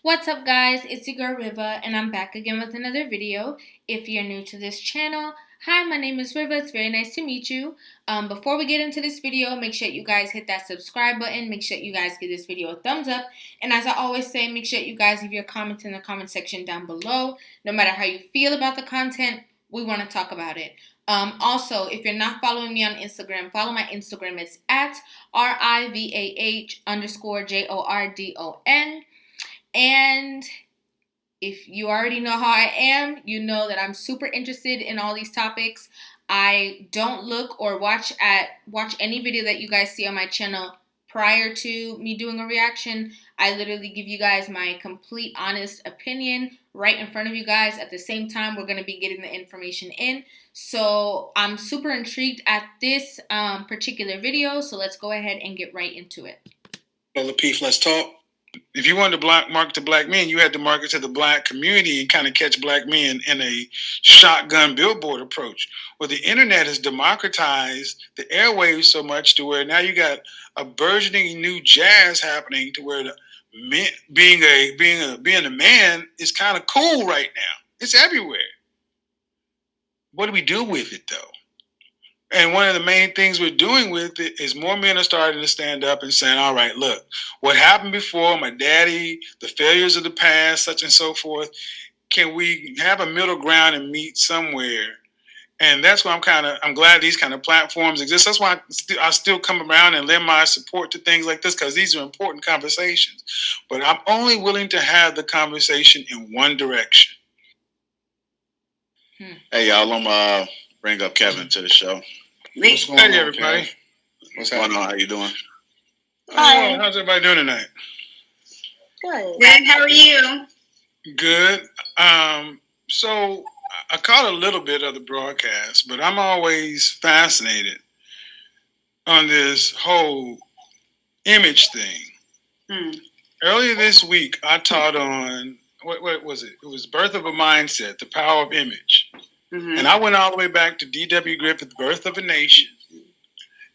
What's up, guys? It's your girl Rivah, and I'm back again with another video. If you're new to this channel, hi, my name is Rivah. It's very nice to meet you. Before we get into this video, make sure you guys hit that subscribe button. Make sure you guys give this video a thumbs up. And as I always say, make sure you guys leave your comments in the comment section down below. No matter how you feel about the content, we want to talk about it. Also, if you're not following me on Instagram, follow my Instagram. It's at RIVAH_JORDON. And if you already know how I am, you know that I'm super interested in all these topics. I don't look or watch any video that you guys see on my channel prior to me doing a reaction. I literally give you guys my complete honest opinion right in front of you guys. At the same time, we're going to be getting the information in. So I'm super intrigued at this particular video. So let's go ahead and get right into it. Well, Lapeef, let's talk. If you wanted to market to black men, you had to market to the black community and kind of catch black men in a shotgun billboard approach. Well, the internet has democratized the airwaves so much to where now you got a burgeoning new jazz happening to where the men, being a man is kind of cool right now. It's everywhere. What do we do with it though? And one of the main things we're doing with it is more men are starting to stand up and saying, all right, look, what happened before, my daddy, the failures of the past, such and so forth, can we have a middle ground and meet somewhere? And that's why I'm glad these kind of platforms exist. That's why I still come around and lend my support to things like this, because these are important conversations. But I'm only willing to have the conversation in one direction. Hey, y'all, I'm bring up Kevin to the show. What's going on, everybody? Kev? What's going on? How you doing? Hi. How's everybody doing tonight? Good. Good. How are you? Good. So I caught a little bit of the broadcast, but I'm always fascinated on this whole image thing. Earlier this week, I taught on what was it? It was Birth of a Mindset, the Power of Image. And I went all the way back to D.W. Griffith's Birth of a Nation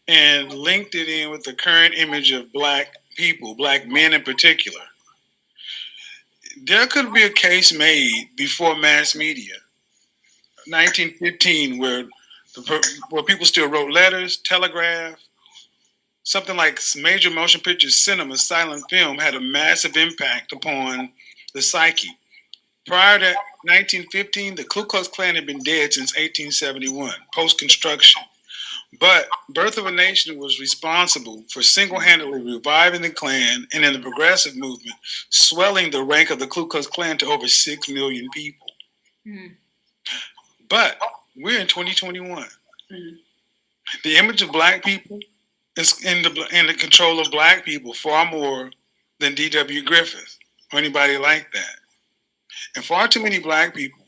and linked it in with the current image of black people, black men in particular. There could be a case made before mass media, 1915, where people still wrote letters, telegraph. Something like major motion picture cinema, silent film, had a massive impact upon the psyche. Prior to 1915, the Ku Klux Klan had been dead since 1871, post-construction. But Birth of a Nation was responsible for single-handedly reviving the Klan and in the progressive movement, swelling the rank of the Ku Klux Klan to over 6 million people. But we're in 2021. The image of black people is in the control of black people far more than D.W. Griffith or anybody like that. And far too many black people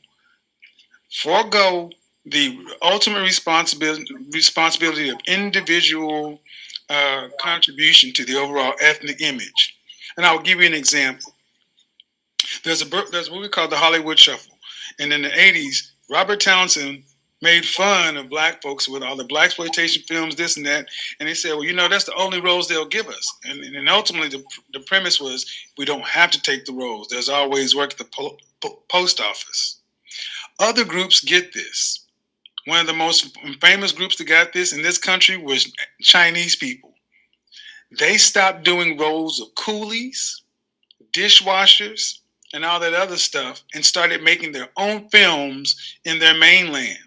forego the ultimate responsibility of individual contribution to the overall ethnic image. And I'll give you an example. There's a movie called The Hollywood Shuffle. And in the 80s, Robert Townsend made fun of black folks with all the blaxploitation films, this and that. And they said, well, you know, that's the only roles they'll give us. And ultimately, the premise was we don't have to take the roles. There's always work at the post office. Other groups get this. One of the most famous groups that got this in this country was Chinese people. They stopped doing roles of coolies, dishwashers, and all that other stuff and started making their own films in their mainland.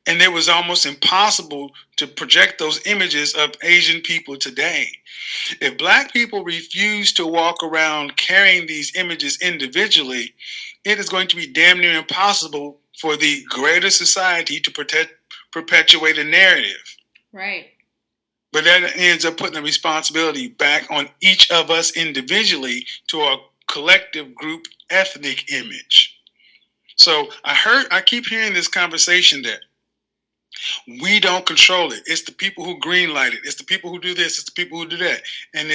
And it was almost impossible to project those images of Asian people today. If black people refuse to walk around carrying these images individually, it is going to be damn near impossible for the greater society to perpetuate a narrative. Right. But that ends up putting the responsibility back on each of us individually to our collective group ethnic image. So I keep hearing this conversation that we don't control it. It's the people who greenlight it. It's the people who do this. It's the people who do that. And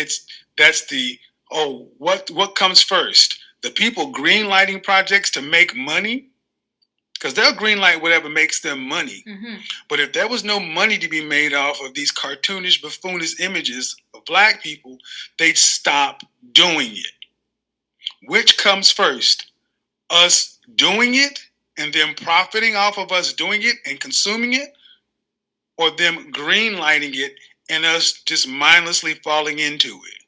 what comes first? The people greenlighting projects to make money? Because they'll greenlight whatever makes them money. But if there was no money to be made off of these cartoonish, buffoonish images of black people, they'd stop doing it. Which comes first? Us doing it and them profiting off of us doing it and consuming it, or them green lighting it and us just mindlessly falling into it?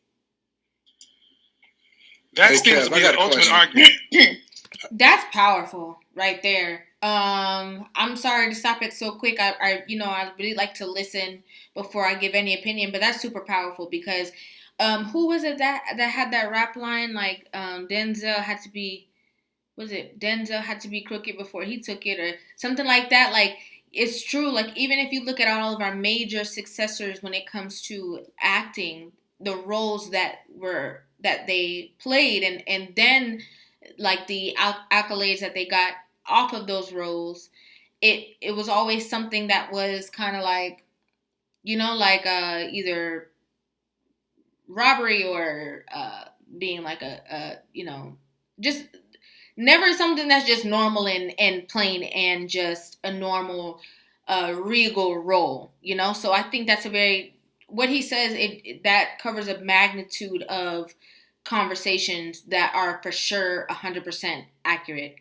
That seems to be the ultimate argument. That's powerful right there. I'm sorry to stop it so quick. I really like to listen before I give any opinion, but that's super powerful because who was it that had that rap line like Denzel had to be crooked before he took it or something like that? Like it's true. Like even if you look at all of our major successors when it comes to acting, the roles that they played and then like the accolades that they got off of those roles, it was always something that was kind of like either robbery or being like a just never something that's just normal and plain and just a normal regal role, so I think that's a very what he says that covers a magnitude of conversations that are for sure 100% accurate.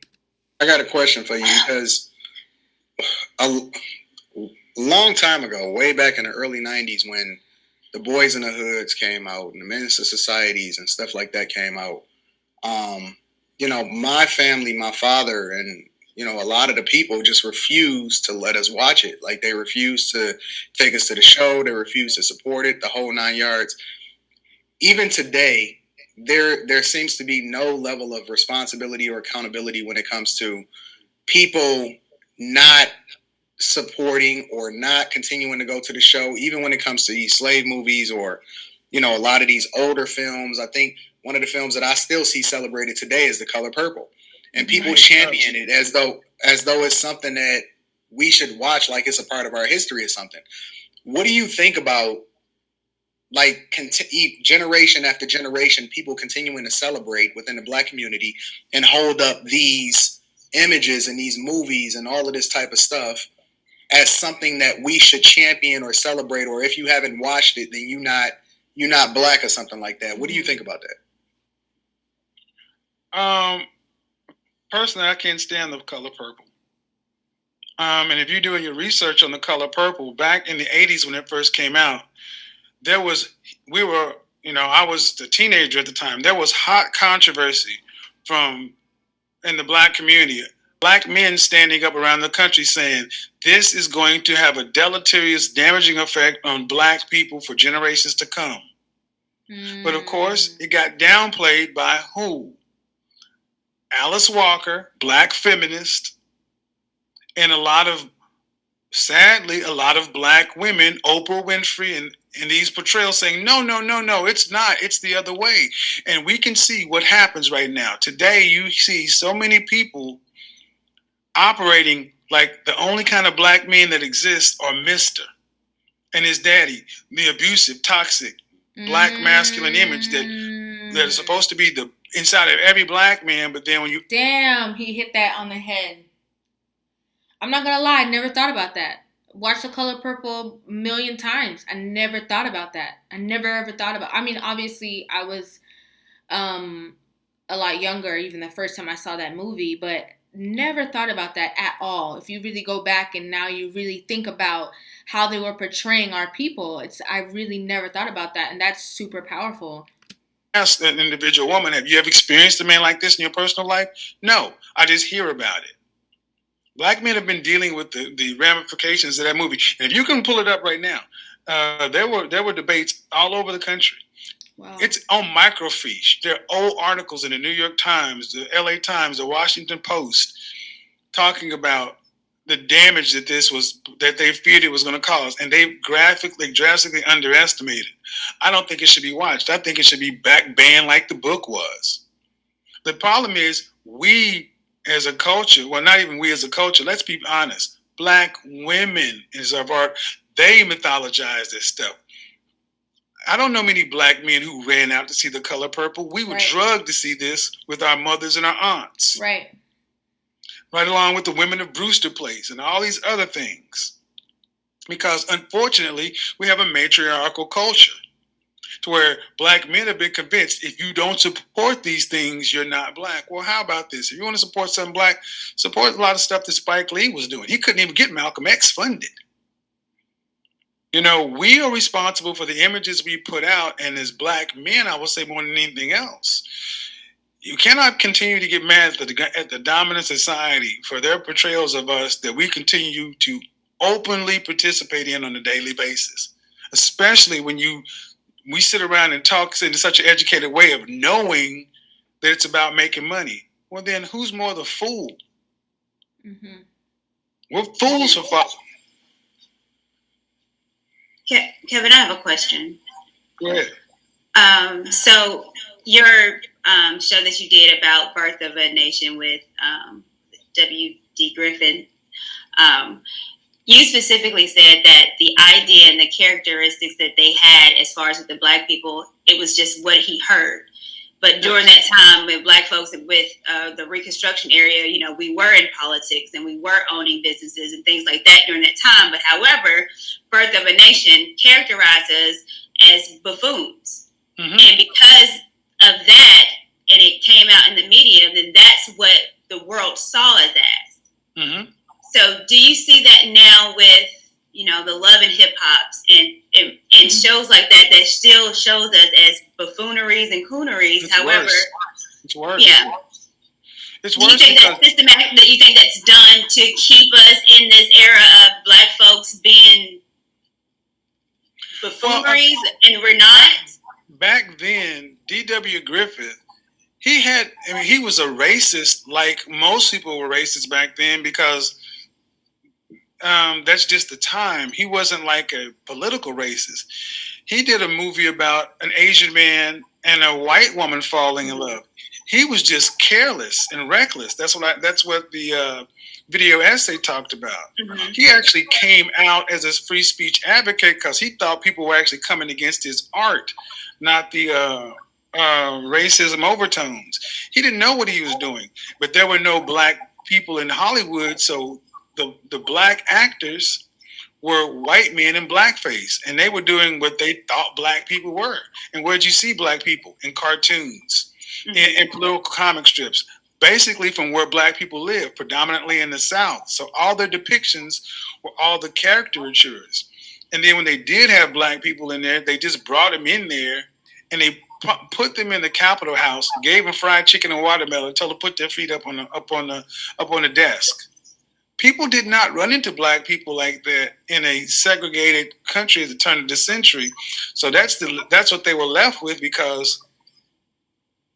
I got a question for you because a long time ago, way back in the early 90s when the Boys in the Hoods came out and the Minister Societies and stuff like that came out, my family, my father, and, a lot of the people just refused to let us watch it. Like they refused to take us to the show. They refused to support it, the whole 9 yards. Even today, there seems to be no level of responsibility or accountability when it comes to people not supporting or not continuing to go to the show, even when it comes to these slave movies or, a lot of these older films. I think one of the films that I still see celebrated today is The Color Purple. And people champion it as though it's something that we should watch like it's a part of our history or something. What do you think about like generation after generation, people continuing to celebrate within the Black community and hold up these images and these movies and all of this type of stuff as something that we should champion or celebrate? Or if you haven't watched it, then you're not Black or something like that. What do you think about that? Personally, I can't stand The Color Purple. And if you're doing your research on The Color Purple, back in the 80s when it first came out, I was a teenager at the time. There was hot controversy in the Black community. Black men standing up around the country saying, this is going to have a deleterious, damaging effect on Black people for generations to come. But of course, it got downplayed by who? Alice Walker, Black feminist, and sadly, a lot of Black women, Oprah Winfrey, and these portrayals saying, no, it's not. It's the other way. And we can see what happens right now. Today, you see so many people operating like the only kind of Black men that exist are Mr. and his daddy, the abusive, toxic, Black masculine image that is supposed to be the inside of every Black man. But then when you... Damn, he hit that on the head. I'm not gonna lie, I never thought about that. Watched The Color Purple a million times. I never thought about that. I never ever thought about... I mean, obviously, I was a lot younger even the first time I saw that movie, but never thought about that at all. If you really go back and now you really think about how they were portraying our people, I really never thought about that, and that's super powerful. Ask an individual woman, have you ever experienced a man like this in your personal life? No, I just hear about it. Black men have been dealing with the ramifications of that movie. And if you can pull it up right now, there were debates all over the country. Wow. It's on microfiche. There are old articles in the New York Times, the LA Times, the Washington Post, talking about the damage that they feared it was going to cause. And they drastically underestimated. I don't think it should be watched. I think it should be banned like the book was. The problem is we as a culture, well, not even we as a culture, let's be honest, Black women is of art. They mythologize this stuff. I don't know many Black men who ran out to see The Color Purple. We were drugged to see this with our mothers and our aunts. Right along with the Women of Brewster Place and all these other things. Because unfortunately, we have a matriarchal culture. to where black men have been convinced if you don't support these things, you're not black. Well, how about this? If you want to support something black, support a lot of stuff that Spike Lee was doing. He couldn't even get Malcolm X funded. You know, we are responsible for the images we put out, and as black men, I would say more than anything else, you cannot continue to get mad at the dominant society for their portrayals of us that we continue to openly participate in on a daily basis, especially when we sit around and talk in such an educated way of knowing that it's about making money. Well, then who's more the fool? Mm-hmm. We're fools for following. Kevin, I have a question. Go ahead. So your show that you did about Birth of a Nation with W.D. Griffin, you specifically said that the idea and the characteristics that they had as far as with the black people, it was just what he heard. But during that time with black folks and with the Reconstruction area, you know, we were in politics and we were owning businesses and things like that during that time. But however, Birth of a Nation characterized us as buffoons. Mm-hmm. And because of that, and it came out in the media, then that's what the world saw us as. Mm-hmm. So do you see that now with, you know, the Love and Hip Hops and shows like that still shows us as buffooneries and cooneries? It's however, worse. It's worse. Yeah. It's worse. Do you think that's systematic? That you think that's done to keep us in this era of black folks being buffooneries and we're not? Back then, D.W. Griffith, he was a racist like most people were racist back then because that's just the time. He wasn't like a political racist. He did a movie about an Asian man and a white woman falling in love. He was just careless and reckless. That's what the video essay talked about. Mm-hmm. He actually came out as a free speech advocate because he thought people were actually coming against his art, not the racism overtones. He didn't know what he was doing, but there were no black people in Hollywood, so the black actors were white men in blackface, and they were doing what they thought black people were. And where'd you see black people? In cartoons, in political comic strips, basically from where black people live, predominantly in the South. So all their depictions were all the caricatures. And then when they did have black people in there, they just brought them in there, and they put them in the Capitol House, gave them fried chicken and watermelon, told them to put their feet up on the desk. People did not run into black people like that in a segregated country at the turn of the century. So that's what they were left with because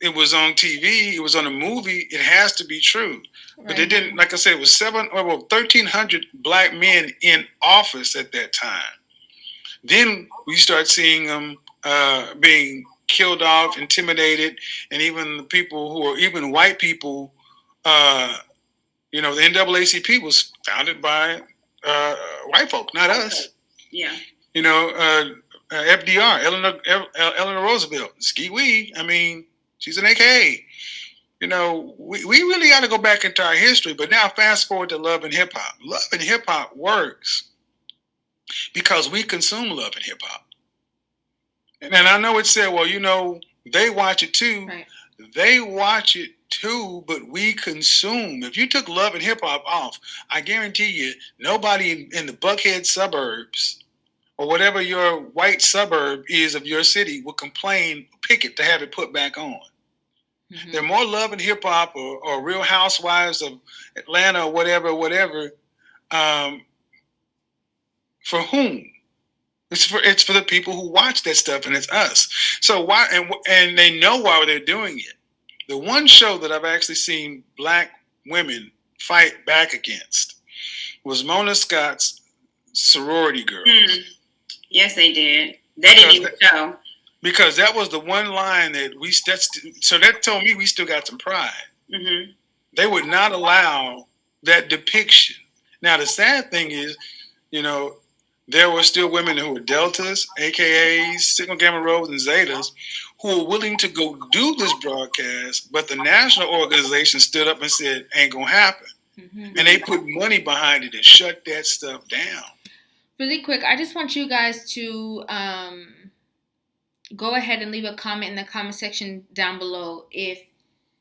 it was on TV, it was on a movie. It has to be true, right. But it didn't. Like I said, it was 1,300 black men in office at that time. Then we start seeing them being killed off, intimidated, and even the people who are even white people. You know, the NAACP was founded by white folk, not us. Yeah. You know, FDR, Eleanor Roosevelt, Ski Wee. I mean, she's an AKA. You know, we really ought to go back into our history. But now fast forward to Love and Hip Hop. Love and Hip Hop works because we consume love and hip hop. And I know it said, well, you know, they watch it too. Right. They watch it too, but we consume. If you took Love and Hip Hop off, I guarantee you nobody in the Buckhead suburbs or whatever your white suburb is of your city would complain, picket to have it put back on. Mm-hmm. They're more Love and Hip Hop or Real Housewives of Atlanta or whatever. For whom? It's for the people who watch that stuff, and it's us. So why? And they know why they're doing it. The one show that I've actually seen black women fight back against was Mona Scott's Sorority Girls. Yes, they did. That didn't even show. Because that was the one line that so that told me we still got some pride. Mm-hmm. They would not allow that depiction. Now, the sad thing is, you know, there were still women who were deltas, AKAs, Sigma Gamma Rhos, and Zetas, who were willing to go do this broadcast, but the national organization stood up and said, ain't gonna happen. Mm-hmm. And they put money behind it and shut that stuff down. Really quick, I just want you guys to go ahead and leave a comment in the comment section down below if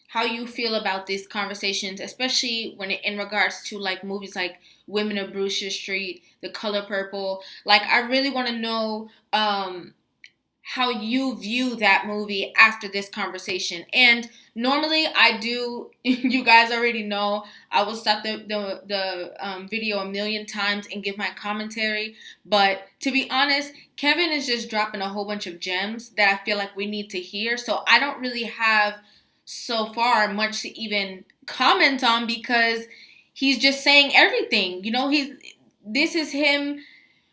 how you feel about these conversations, especially when in regards to like movies like Women of Brewster Street, The Color Purple. Like, I really want to know how you view that movie after this conversation. And normally I do, you guys already know, I will stop the video a million times and give my commentary. But to be honest, Kevin is just dropping a whole bunch of gems that I feel like we need to hear. So I don't really have so far much to even comment on because he's just saying everything. You know, this is him.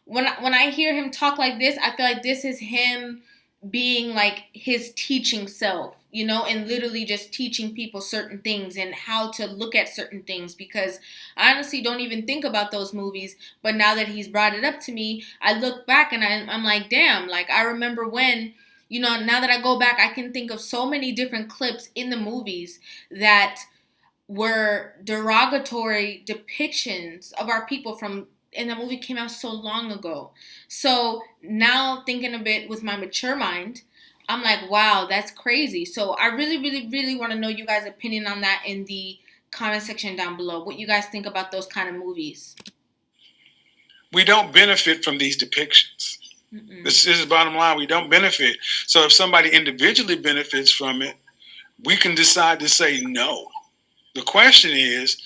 When I hear him talk like this, I feel like this is him being like his teaching self, you know, and literally just teaching people certain things and how to look at certain things, because I honestly don't even think about those movies. But now that he's brought it up to me, I look back and I'm like, damn, like I remember when, you know, now that I go back, I can think of so many different clips in the movies that were derogatory depictions of our people from, and the movie came out so long ago. So now thinking a bit with my mature mind, I'm like, wow, that's crazy. So I really, really, really want to know you guys' opinion on that in the comment section down below. What you guys think about those kind of movies. We don't benefit from these depictions. This is the bottom line. We don't benefit. So if somebody individually benefits from it, we can decide to say no. The question is,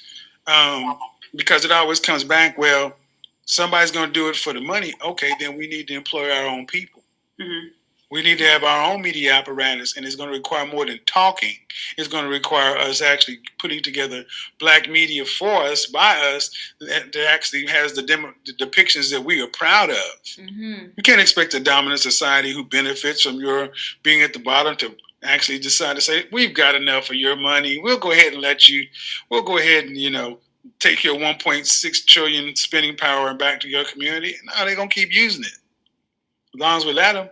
because it always comes back, well, somebody's going to do it for the money. Okay, then we need to employ our own people. Mm-hmm. We need to have our own media apparatus, and it's going to require more than talking. It's going to require us actually putting together black media for us, by us, that actually has the depictions that we are proud of. Mm-hmm. You can't expect a dominant society who benefits from your being at the bottom to actually decide to say, we've got enough of your money. We'll go ahead and we'll go ahead and, you know, take your 1.6 trillion spending power back to your community. No, they're going to keep using it. As long as we let them.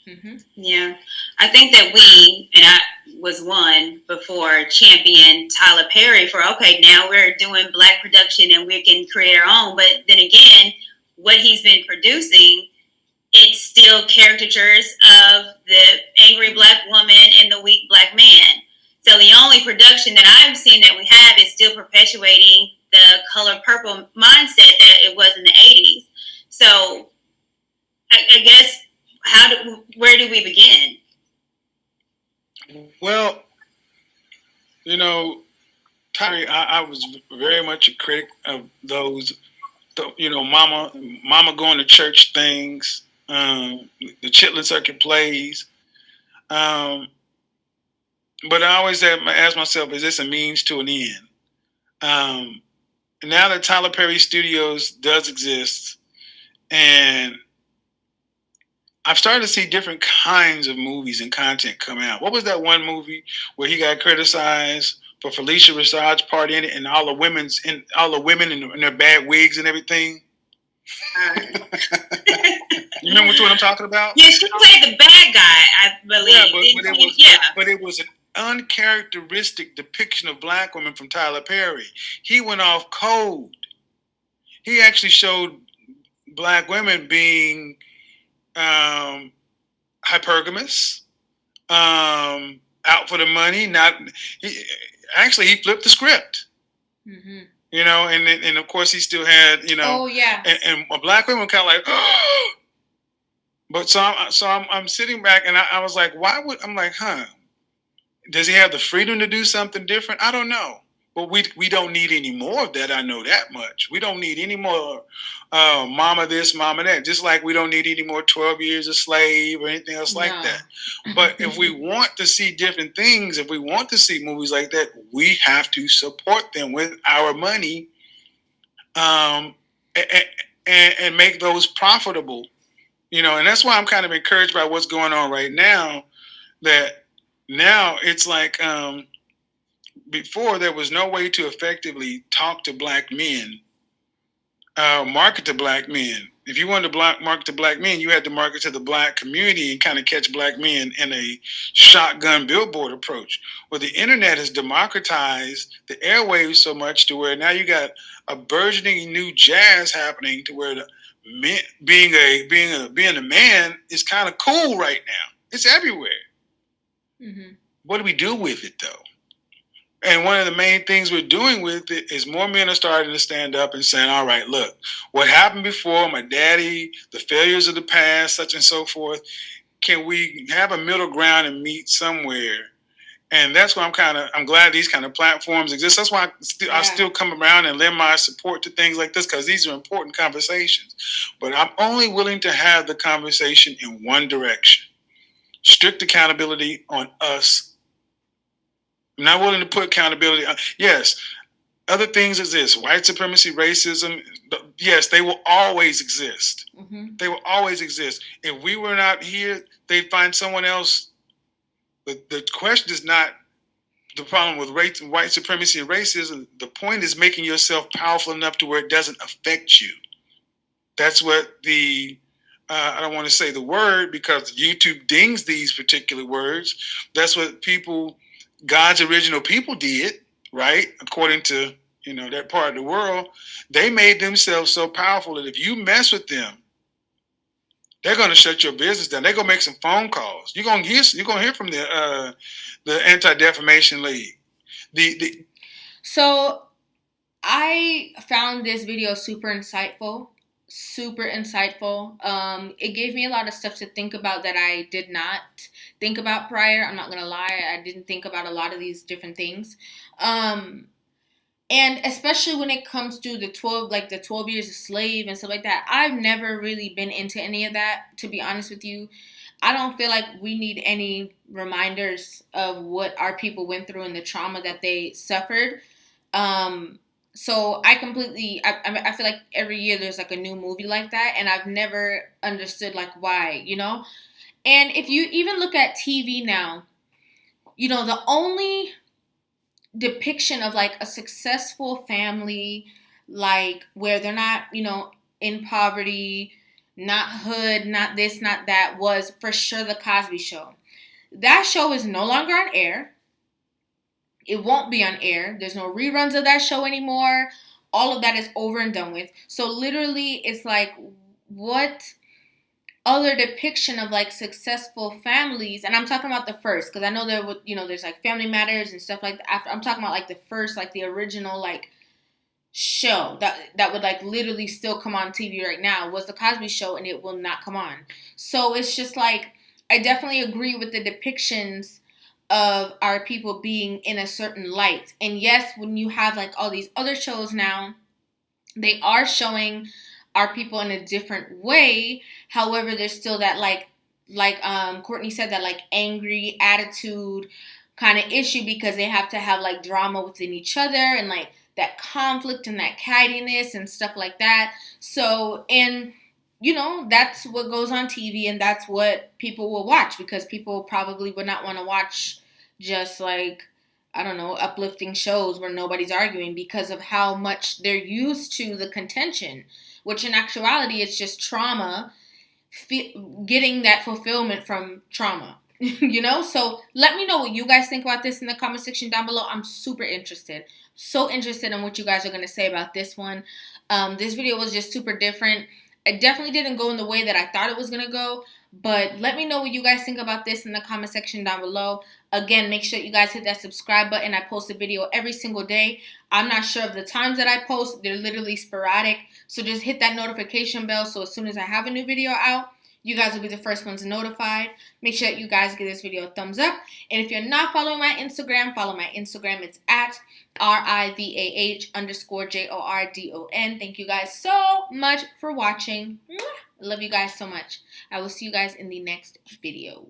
Mm-hmm. Yeah. I think that we, and I was one before, champion Tyler Perry for, okay, now we're doing black production and we can create our own. But then again, what he's been producing, it's still caricatures of the angry black woman and the weak black man. So the only production that I've seen that we have is still perpetuating the color purple mindset that it was in the 80s. So I guess where do we begin? Well, you know, Tyree, I was very much a critic of those, you know, mama going to church things, the Chitlin Circuit plays. But I always ask myself, is this a means to an end? Now that Tyler Perry Studios does exist, and I've started to see different kinds of movies and content come out. What was that one movie where he got criticized for Felicia Rashad's part in it, and all the women in their bad wigs and everything? You remember which one I'm talking about? Yeah, she played the bad guy, I believe. Yeah, but it was an uncharacteristic depiction of black women from Tyler Perry. He went off cold. He actually showed black women being hypergamous, out for the money. He flipped the script. Mm-hmm. You know, and of course he still had, you know, and black women kind of like, oh! But so I'm sitting back and I was like, does he have the freedom to do something different? I don't know. But we don't need any more of that. I know that much. We don't need any more mama this, mama that. Just like we don't need any more 12 Years a Slave or anything else like that. But if we want to see different things, if we want to see movies like that, we have to support them with our money, and make those profitable. You know, and that's why I'm kind of encouraged by what's going on right now. That now it's like before there was no way to effectively talk to black men, market to black men. If you wanted to market to black men, you had to market to the black community and kind of catch black men in a shotgun billboard approach. Well, the internet has democratized the airwaves so much to where now you got a burgeoning new jazz happening to where being a man is kind of cool right now. It's everywhere. Mm-hmm. What do we do with it, though? And one of the main things we're doing with it is more men are starting to stand up and saying, all right, look, what happened before, my daddy, the failures of the past, such and so forth, can we have a middle ground and meet somewhere? And that's why I'm glad these kind of platforms exist. That's why I still come around and lend my support to things like this, because these are important conversations. But I'm only willing to have the conversation in one direction. Strict accountability on us. I'm not willing to put accountability on. Yes, other things exist. White supremacy, racism, yes, they will always exist. Mm-hmm. They will always exist. If we were not here, they'd find someone else. The question is not the problem with white supremacy and racism. The point is making yourself powerful enough to where it doesn't affect you. That's what I don't want to say the word because YouTube dings these particular words. That's what God's original people did, right? According to, that part of the world, they made themselves so powerful that if you mess with them, they're going to shut your business down. They're going to make some phone calls. You're going to hear from the Anti-Defamation League. So I found this video super insightful. It gave me a lot of stuff to think about that I did not think about prior. I'm not gonna lie, I didn't think about a lot of these different things. And especially when it comes to the 12 years a slave and stuff like that, I've never really been into any of that, to be honest with you. I don't feel like we need any reminders of what our people went through and the trauma that they suffered. So I feel like every year there's like a new movie like that, and I've never understood like why, And if you even look at TV now, the only depiction of like a successful family, like where they're not, in poverty, not hood, not this, not that, was for sure the Cosby Show. That show is no longer on air. It won't be on air. There's no reruns of that show anymore. All of that is over and done with. So literally, it's like, what other depiction of like successful families? And I'm talking about the first, because I know there's like Family Matters and stuff like that. I'm talking about like the first, like the original like show that would like literally still come on TV right now was the Cosby Show, and it will not come on. So it's just like, I definitely agree with the depictions of our people being in a certain light. And yes, when you have like all these other shows now, they are showing our people in a different way. However, there's still that like Courtney said, that like angry attitude kind of issue, because they have to have like drama within each other and like that conflict and that cattiness and stuff like that. So, and that's what goes on TV, and that's what people will watch, because people probably would not want to watch just like, I don't know, uplifting shows where nobody's arguing, because of how much they're used to the contention, which in actuality it's just trauma, getting that fulfillment from trauma. So let me know what you guys think about this in the comment section down below. I'm super interested, so interested in what you guys are going to say about this one. This video was just super different. It definitely didn't go in the way that I thought it was going to go, but let me know what you guys think about this in the comment section down below. Again, make sure you guys hit that subscribe button. I post a video every single day. I'm not sure of the times that I post. They're literally sporadic. So just hit that notification bell, so as soon as I have a new video out, you guys will be the first ones notified. Make sure that you guys give this video a thumbs up. And if you're not following my Instagram, follow my Instagram. It's at RIVAH_JORDON. Thank you guys so much for watching. I love you guys so much. I will see you guys in the next video.